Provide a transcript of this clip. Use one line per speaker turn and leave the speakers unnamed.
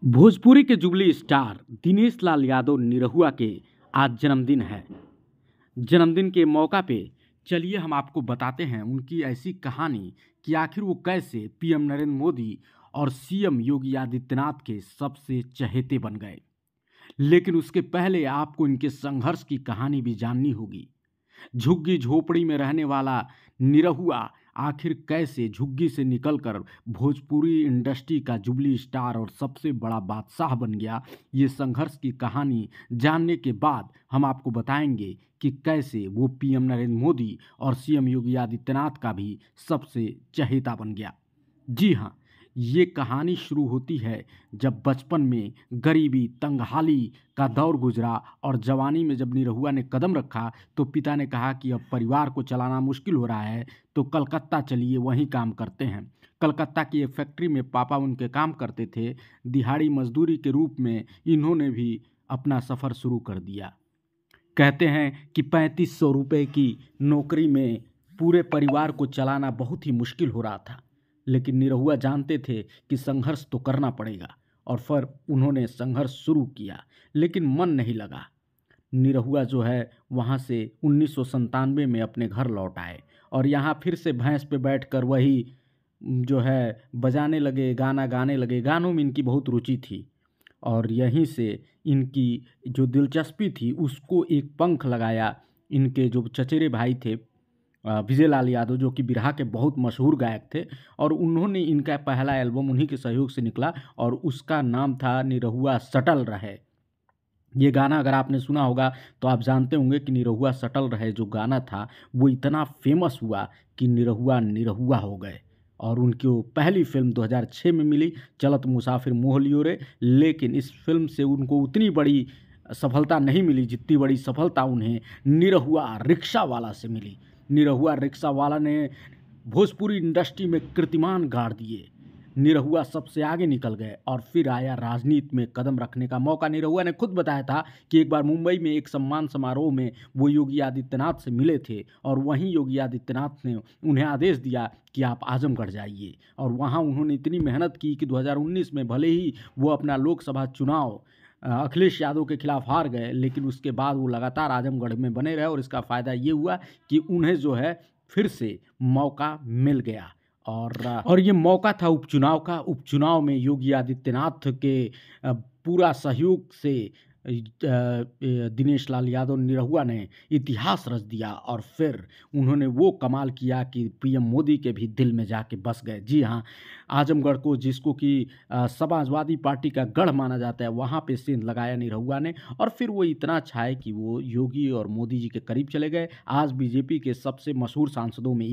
भोजपुरी के jubilee star Dinesh Lal Yadav Nirahua के आज जन्मदिन है। जन्मदिन के मौका पे चलिए हम आपको बताते हैं उनकी ऐसी कहानी कि आखिर वो कैसे पीएम नरेंद्र मोदी और सीएम योगी आदित्यनाथ के सबसे चहेते बन गए। लेकिन उसके पहले आपको इनके संघर्ष की कहानी भी जाननी होगी। झुग्गी झोपड़ी में रहने वाला निरहुआ आखिर कैसे झुग्गी से निकलकर भोजपुरी इंडस्ट्री का जुबली स्टार और सबसे बड़ा बादशाह बन गया। ये संघर्ष की कहानी जानने के बाद हम आपको बताएंगे कि कैसे वो पीएम नरेंद्र मोदी और सीएम योगी आदित्यनाथ का भी सबसे चहेता बन गया। जी हाँ, ये कहानी शुरू होती है जब बचपन में गरीबी तंगहाली का दौर गुजरा और जवानी में जब निरहुआ ने कदम रखा तो पिता ने कहा कि अब परिवार को चलाना मुश्किल हो रहा है तो कलकत्ता चलिए, वहीं काम करते हैं। कलकत्ता की एक फैक्ट्री में पापा उनके काम करते थे। दिहाड़ी मजदूरी के रूप में इन्होंने भी अपना सफ़र शुरू कर दिया। कहते हैं कि 3500 रुपये की नौकरी में पूरे परिवार को चलाना बहुत ही मुश्किल हो रहा था। लेकिन निरहुआ जानते थे कि संघर्ष तो करना पड़ेगा और फिर उन्होंने संघर्ष शुरू किया, लेकिन मन नहीं लगा। निरहुआ जो है वहाँ से 1997 में अपने घर लौट आए और यहाँ फिर से भैंस पे बैठकर वही जो है बजाने लगे, गाना गाने लगे। गानों में इनकी बहुत रुचि थी और यहीं से इनकी जो दिलचस्पी थी उसको एक पंख लगाया। इनके जो चचेरे भाई थे विजय लाल यादव, जो कि बिरहा के बहुत मशहूर गायक थे, और उन्होंने इनका पहला एल्बम उन्हीं के सहयोग से निकला और उसका नाम था निरहुआ सटल रहे। ये गाना अगर आपने सुना होगा तो आप जानते होंगे कि निरहुआ सटल रहे जो गाना था वो इतना फेमस हुआ कि निरहुआ निरहुआ हो गए। और उनकी वो पहली फिल्म 2006 में मिली, चलत मुसाफिर मोह लियो रे। लेकिन इस फिल्म से उनको उतनी बड़ी सफलता नहीं मिली जितनी बड़ी सफलता उन्हें निरहुआ रिक्शा वाला से मिली। निरहुआ रिक्शा वाला ने भोजपुरी इंडस्ट्री में कीर्तिमान गाड़ दिए। निरहुआ सबसे आगे निकल गए और फिर आया राजनीति में कदम रखने का मौका। निरहुआ ने खुद बताया था कि एक बार मुंबई में एक सम्मान समारोह में वो योगी आदित्यनाथ से मिले थे और वहीं योगी आदित्यनाथ ने उन्हें आदेश दिया कि आप आजमगढ़ जाइए। और वहाँ उन्होंने इतनी मेहनत की कि 2019 में भले ही वो अपना लोकसभा चुनाव अखिलेश यादव के खिलाफ हार गए, लेकिन उसके बाद वो लगातार आजमगढ़ में बने रहे और इसका फ़ायदा ये हुआ कि उन्हें जो है फिर से मौका मिल गया। और ये मौका था उपचुनाव का। उपचुनाव में योगी आदित्यनाथ के पूरा सहयोग से दिनेश लाल यादव निरहुआ ने इतिहास रच दिया और फिर उन्होंने वो कमाल किया कि पीएम मोदी के भी दिल में जाके बस गए। जी हाँ, आजमगढ़ को जिसको कि समाजवादी पार्टी का गढ़ माना जाता है, वहाँ पे सेंध लगाया निरहुआ ने और फिर वो इतना छाए कि वो योगी और मोदी जी के करीब चले गए। आज बीजेपी के सबसे मशहूर सांसदों में